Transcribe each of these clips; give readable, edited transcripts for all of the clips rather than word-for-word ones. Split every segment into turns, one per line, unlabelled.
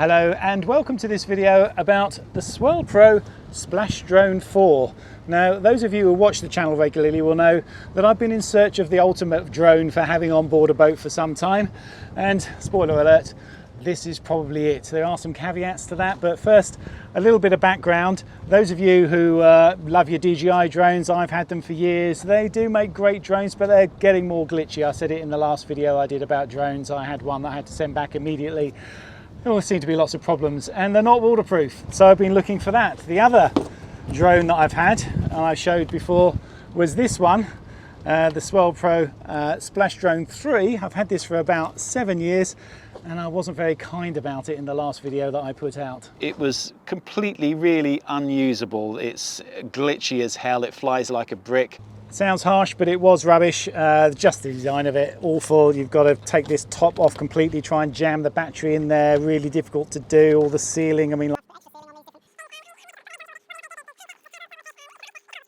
Hello and welcome to this video about the Swell Pro Splash Drone 4. Now, those of you who watch the channel regularly will know that I've been in search of the ultimate drone for having on board a boat for some time, and spoiler alert, this is probably it. There are some caveats to that, but first a little bit of background. Those of you who love your DJI drones, I've had them for years. They do make great drones, but they're getting more glitchy. I said it in the last video I did about drones. I had one that I had to send back immediately. There always seem to be lots of problems, and they're not waterproof, so I've been looking for that. The other drone that I've had, and I showed before, was this one, the Swell Pro Splash Drone 3. I've had this for about 7 years, and I wasn't very kind about it in the last video that I put out. It was completely, really unusable. It's glitchy as hell, it flies like a brick. Sounds harsh, but it was rubbish. Just the design of it, awful. You've got to take this top off completely, try and jam the battery in there, really difficult to do. All the sealing, I mean,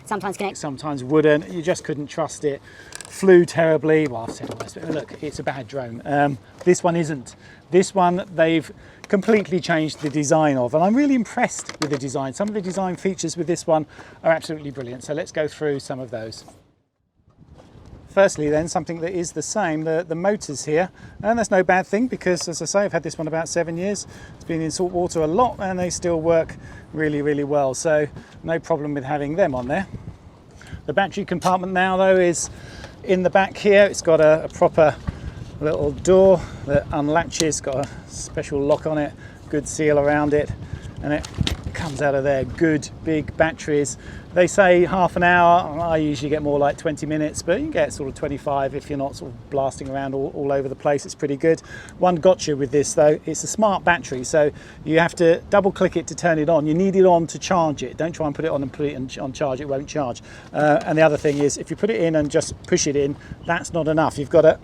sometimes connect,
sometimes wouldn't. You just couldn't trust it. Flew terribly. Well, I've said all this, but look, it's a bad drone. This one isn't. This one they've completely changed the design of, and I'm really impressed with the design. Some of the design features with this one are absolutely brilliant, so let's go through some of those. Firstly then, something that is the same, the motors here, and that's no bad thing because, as I say, I've had this one about 7 years. It's been in salt water a lot and they still work really, really well, so no problem with having them on there. The battery compartment now though is in the back here. It's got a proper little door that unlatches, got a special lock on it, good seal around it, and it comes out of there. Good big batteries. They say half an hour. I usually get more like 20 minutes, but you can get sort of 25 if you're not sort of blasting around all over the place. It's pretty good. One gotcha with this though, it's a smart battery, so you have to double click it to turn it on. You need it on to charge it. Don't try and put it on and put it on charge, it won't charge. And the other thing is, if you put it in and just push it in, that's not enough. You've got to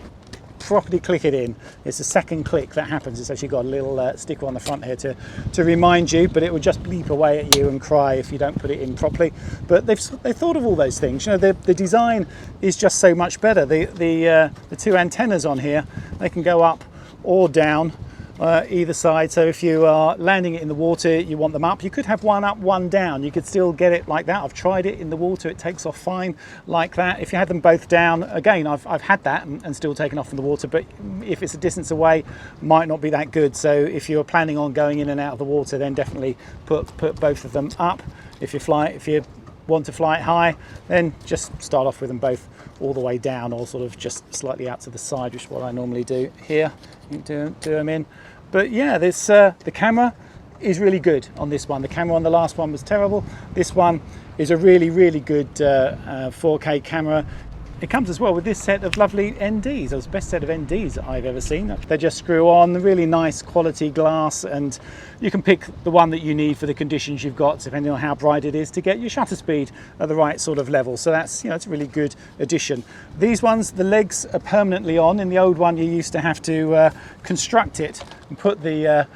properly click it in. It's a second click that happens. It's actually got a little sticker on the front here to remind you, but it will just bleep away at you and cry if you don't put it in properly. But they thought of all those things. You know, the design is just so much better. The two antennas on here, they can go up or down either side. So if you are landing it in the water, you want them up. You could have one up, one down. You could still get it like that. I've tried it in the water. It takes off fine like that. If you had them both down, again, I've had that and still taken off in the water, but if it's a distance away, might not be that good. So if you're planning on going in and out of the water, then definitely put both of them up. If you want to fly it high, then just start off with them both all the way down, or sort of just slightly out to the side, which is what I normally do here. You do them in. But yeah, this the camera is really good on this one. The camera on the last one was terrible. This one is a really, really good 4K camera. It comes as well with this set of lovely NDs. It was the best set of NDs that I've ever seen. They just screw on, really nice quality glass, and you can pick the one that you need for the conditions you've got, depending on how bright it is, to get your shutter speed at the right sort of level. So that's, you know, it's a really good addition. These ones, the legs are permanently on. In the old one, you used to have to construct it and put the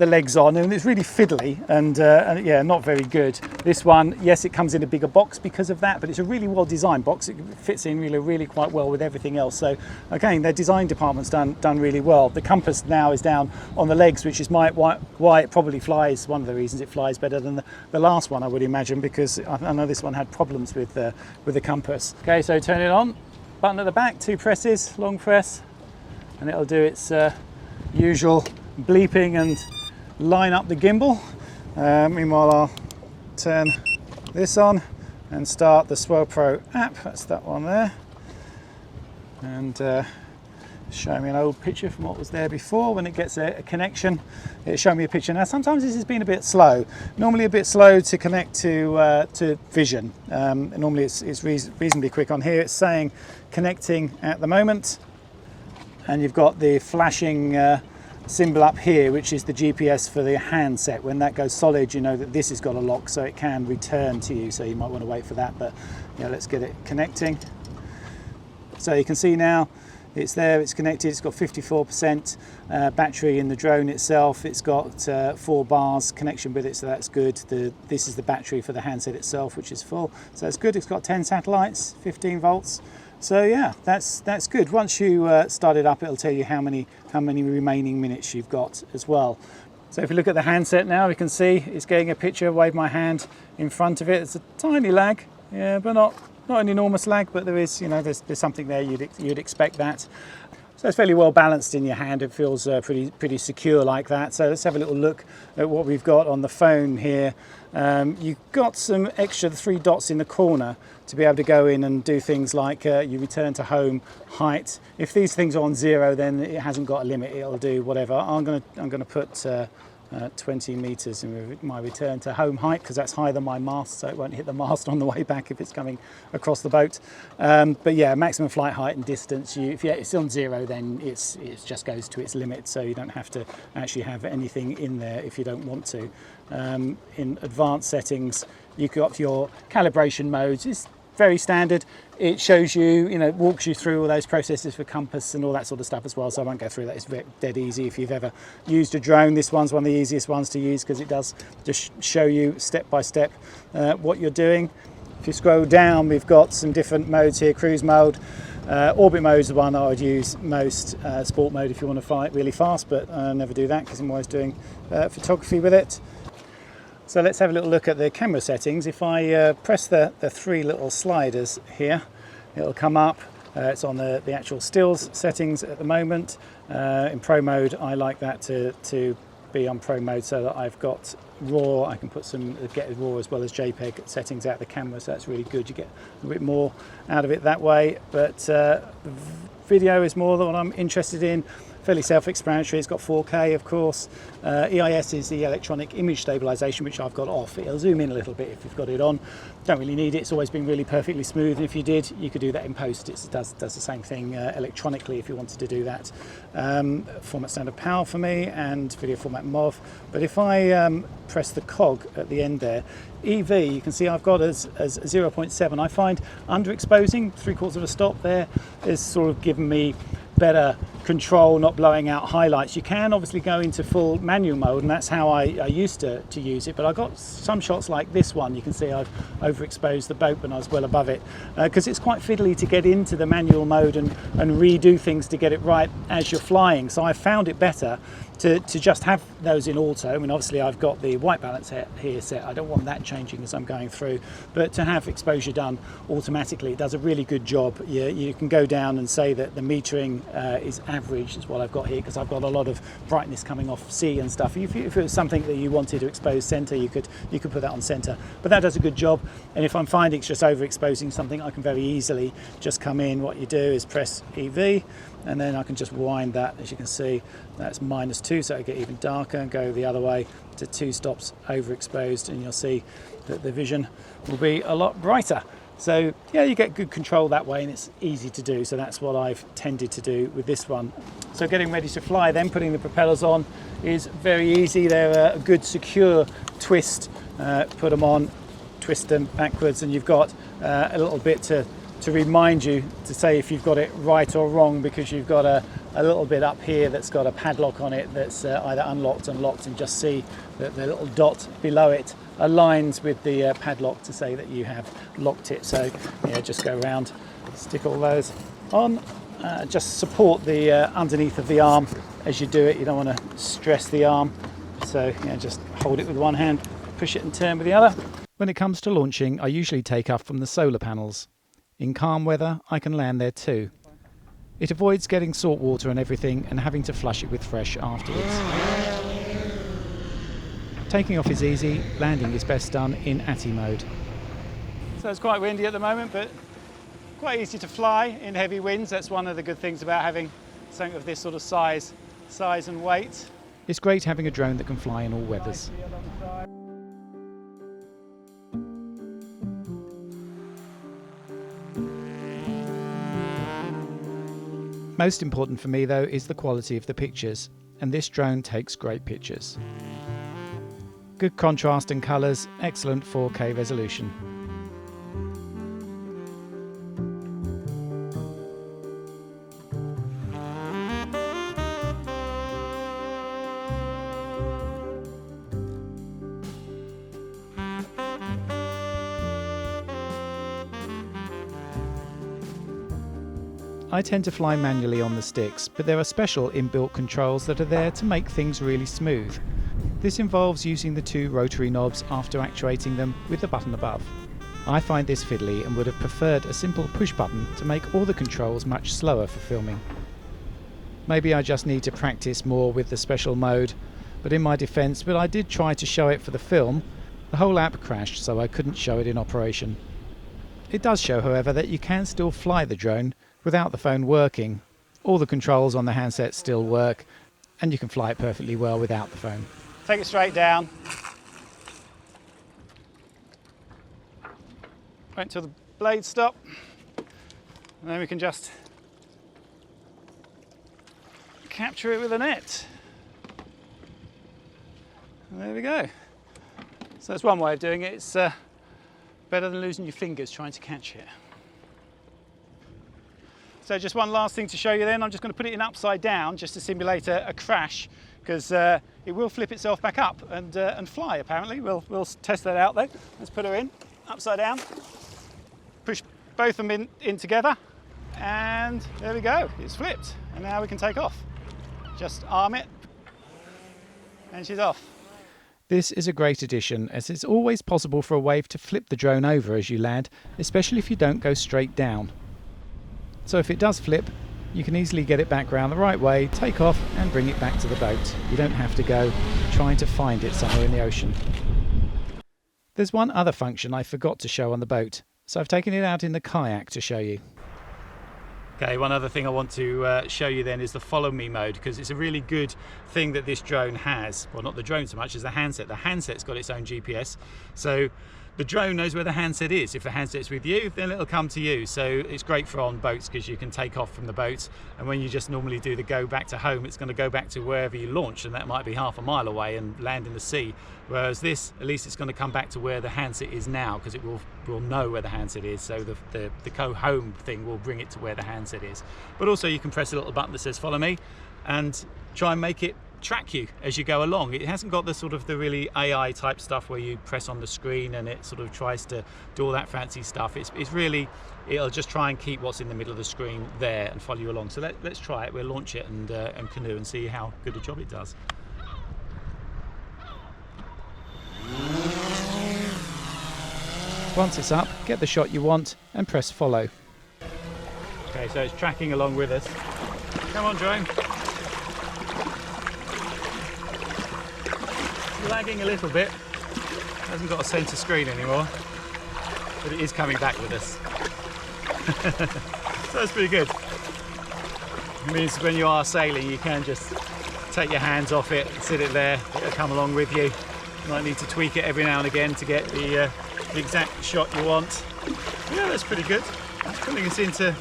legs on, and it's really fiddly and yeah, not very good. This one, yes, it comes in a bigger box because of that, but it's a really well designed box. It fits in really quite well with everything else. So again, their design department's done really well. The compass now is down on the legs, which is why it probably flies. One of the reasons it flies better than the last one, I would imagine, because I know this one had problems with the compass. Okay, so turn it on. Button at the back, 2 presses, long press, and it'll do its usual bleeping and line up the gimbal. Meanwhile, I'll turn this on and start the Swell Pro app. That's that one there, and show me an old picture from what was there before. When it gets a connection, it'll show me a picture. Now sometimes this has been a bit slow, normally a bit slow to connect to vision. Normally it's reasonably quick. On here it's saying connecting at the moment, and you've got the flashing symbol up here, which is the GPS for the handset. When that goes solid, you know that this has got a lock, so it can return to you, so you might want to wait for that. But yeah, let's get it connecting. So you can see now it's there, it's connected. It's got 54% battery in the drone itself. It's got 4 bars connection with it, so that's good. This is the battery for the handset itself, which is full, so that's good. It's got 10 satellites, 15 volts. So yeah, that's good. Once you start it up, it'll tell you how many remaining minutes you've got as well. So if you look at the handset now, we can see it's getting a picture, wave my hand in front of it. It's a tiny lag, yeah, but not an enormous lag, but there is, you know, there's something there, you'd expect that. So it's fairly well balanced in your hand. It feels pretty secure like that. So let's have a little look at what we've got on the phone here. You've got some extra 3 dots in the corner to be able to go in and do things like you return to home, height. If these things are on 0, then it hasn't got a limit. It'll do whatever. I'm gonna put 20 meters in my return to home height, because that's higher than my mast, so it won't hit the mast on the way back if it's coming across the boat. But yeah, maximum flight height and distance, if it's on 0, then it just goes to its limit, so you don't have to actually have anything in there if you don't want to. In advanced settings, you've got your calibration modes. It's very standard. It shows you, walks you through all those processes for compass and all that sort of stuff as well, so I won't go through that. It's dead easy. If you've ever used a drone, this one's one of the easiest ones to use, because it does just show you step by step what you're doing. If you scroll down, we've got some different modes here. Cruise mode, orbit mode is the one I would use most. Sport mode if you want to fly it really fast, but I never do that because I'm always doing photography with it. So let's have a little look at the camera settings. If I press the 3 little sliders here, it'll come up. It's on the actual stills settings at the moment. In Pro mode, I like that to be on Pro mode, so that I've got RAW. I can put get RAW as well as JPEG settings out of the camera, so that's really good. You get a bit more out of it that way. But video is more than what I'm interested in. Fairly self-explanatory. It's got 4K, of course. EIS is the electronic image stabilization, which I've got off. It'll zoom in a little bit if you've got it on. Don't really need it. It's always been really perfectly smooth. And if you did, you could do that in post. It does the same thing electronically if you wanted to do that. Format standard PAL for me, and video format MOV. But if I press the cog at the end there, EV, you can see I've got as 0.7. I find underexposing, 3/4 of a stop there, is sort of given me better control, not blowing out highlights. You can obviously go into full manual mode, and that's how I used to use it, but I got some shots like this one. You can see I've overexposed the boat when I was well above it, because it's quite fiddly to get into the manual mode and redo things to get it right as you're flying. So I found it better to just have those in auto. I mean, obviously I've got the white balance here set. I don't want that changing as I'm going through, but to have exposure done automatically, it does a really good job. You can go down and say that the metering is average, is what I've got here, because I've got a lot of brightness coming off sea and stuff. If it was something that you wanted to expose center, you could put that on center, but that does a good job. And if I'm finding it's just overexposing something, I can very easily just come in. What you do is press EV, and then I can just wind that. As you can see, that's -2, so it'll get even darker, and go the other way to 2 stops overexposed, and you'll see that the vision will be a lot brighter. So yeah, you get good control that way, and it's easy to do. So that's what I've tended to do with this one. So getting ready to fly, then putting the propellers on is very easy. They're a good secure twist. Put them on, twist them backwards, and you've got a little bit to remind you to say if you've got it right or wrong, because you've got a little bit up here that's got a padlock on it that's either unlocked and locked, and just see that the little dot below it aligns with the padlock to say that you have locked it. So yeah, just go around, stick all those on, just support the underneath of the arm as you do it. You don't want to stress the arm, so yeah, just hold it with one hand, push it and turn with the other. When it comes to launching, I usually take off from the solar panels. In calm weather, I can land there too. It avoids getting salt water and everything and having to flush it with fresh afterwards. Taking off is easy, landing is best done in ATI mode. So it's quite windy at the moment, but quite easy to fly in heavy winds. That's one of the good things about having something of this sort of size and weight. It's great having a drone that can fly in all weathers. Most important for me though is the quality of the pictures, and this drone takes great pictures. Good contrast and colours, excellent 4K resolution. I tend to fly manually on the sticks, but there are special inbuilt controls that are there to make things really smooth.
This involves using the 2 rotary knobs after actuating them with the button above. I find this fiddly and would have preferred a simple push button to make all the controls much slower for filming. Maybe I just need to practice more with the special mode, but in my defence, when I did try to show it for the film, the whole app crashed, so I couldn't show it in operation. It does show, however, that you can still fly the drone without the phone working. All the controls on the handset still work, and you can fly it perfectly well without the phone.
Take it straight down. Wait until the blades stop, and then we can just capture it with a net. And there we go. So that's one way of doing it. It's better than losing your fingers trying to catch it. So just one last thing to show you then. I'm just going to put it in upside down just to simulate a crash, because it will flip itself back up and fly apparently. We'll test that out though. Let's put her in upside down. Push both of them in together, and there we go. It's flipped, and now we can take off. Just arm it, and she's off.
This is a great addition, as it's always possible for a wave to flip the drone over as you land, especially if you don't go straight down. So if it does flip, you can easily get it back round the right way, take off and bring it back to the boat. You don't have to go trying to find it somewhere in the ocean. There's one other function I forgot to show on the boat, so I've taken it out in the kayak to show you.
Okay, one other thing I want to show you then is the follow me mode, because it's a really good thing that this drone has. Well, not the drone so much as the handset. The handset's got its own GPS, so the drone knows where the handset is. If the handset's with you, then it'll come to you. So it's great for on boats, because you can take off from the boat, and when you just normally do the go back to home, it's going to go back to wherever you launched, and that might be half a mile away and land in the sea. Whereas this, at least it's going to come back to where the handset is now, because it will know where the handset is. So the go home thing will bring it to where the handset is. But also you can press a little button that says follow me and try and make it track you as you go along. It hasn't got the sort of the really AI type stuff where you press on the screen and it sort of tries to do all that fancy stuff. It's really, it'll just try and keep what's in the middle of the screen there and follow you along. So let's try it. We'll launch it and canoe and see how good a job it does.
Once it's up, get the shot you want and press follow.
Okay, so it's tracking along with us. Come on, drone. Lagging a little bit. Hasn't got a centre screen anymore, but it is coming back with us. So that's pretty good. It means when you are sailing, you can just take your hands off it, sit it there, it'll come along with you. You might need to tweak it every now and again to get the exact shot you want. Yeah, that's pretty good. It's pulling us into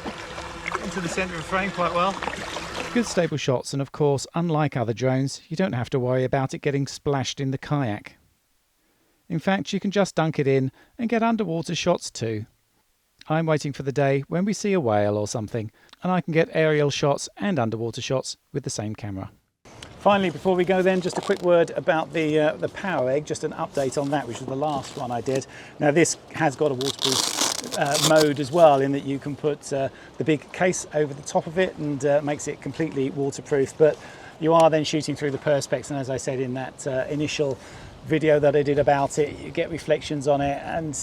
the centre of the frame quite well.
Good stable shots, and of course, unlike other drones, you don't have to worry about it getting splashed in the kayak. In fact, you can just dunk it in and get underwater shots too. I'm waiting for the day when we see a whale or something, and I can get aerial shots and underwater shots with the same camera.
Finally, before we go then, just a quick word about the power egg, just an update on that, which was the last one I did. Now this has got a waterproof mode as well, in that you can put the big case over the top of it and makes it completely waterproof, but you are then shooting through the perspex, and as I said in that initial video that I did about it, you get reflections on it, and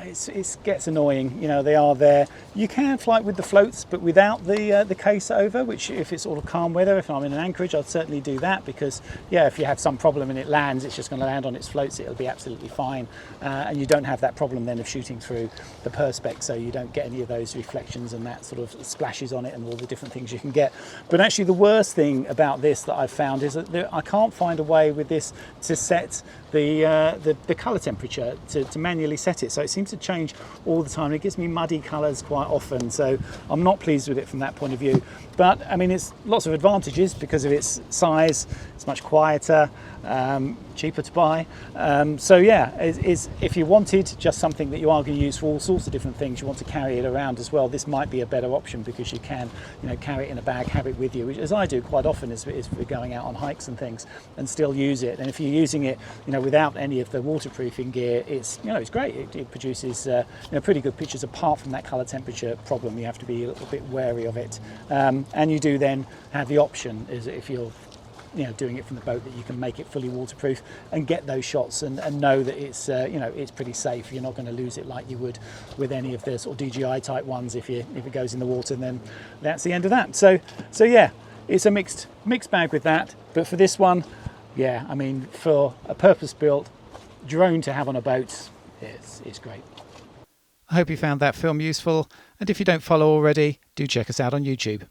it gets annoying. You know, they are there. You can fly it with the floats, but without the case over, which if it's sort of calm weather, if I'm in an anchorage, I'd certainly do that, because yeah, if you have some problem and it lands, it's just going to land on its floats, it'll be absolutely fine, and you don't have that problem then of shooting through the perspex, so you don't get any of those reflections and that sort of splashes on it and all the different things you can get. But actually the worst thing about this that I've found is that I can't find a way with this to set the colour temperature, to manually set it, so it seems to change all the time. It gives me muddy colours quite often, so I'm not pleased with it from that point of view. But I mean, it's lots of advantages because of its size. It's much quieter, cheaper to buy. So yeah, if you wanted just something that you are going to use for all sorts of different things, you want to carry it around as well, this might be a better option, because you can, you know, carry it in a bag, have it with you, which, as I do quite often, is we're going out on hikes and things, and still use it. And if you're using it, you know, without any of the waterproofing gear, it's, you know, it's great. It produces you know, pretty good pictures, apart from that colour temperature problem. You have to be a little bit wary of it, and you do then have the option, is if you're doing it from the boat, that you can make it fully waterproof and get those shots and know that it's it's pretty safe. You're not going to lose it like you would with any of the sort of DJI type ones. If it goes in the water, then that's the end of that. So yeah, it's a mixed bag with that. But for this one, yeah, I mean, for a purpose-built drone to have on a boat, it's great.
I hope you found that film useful, and if you don't follow already, do check us out on YouTube.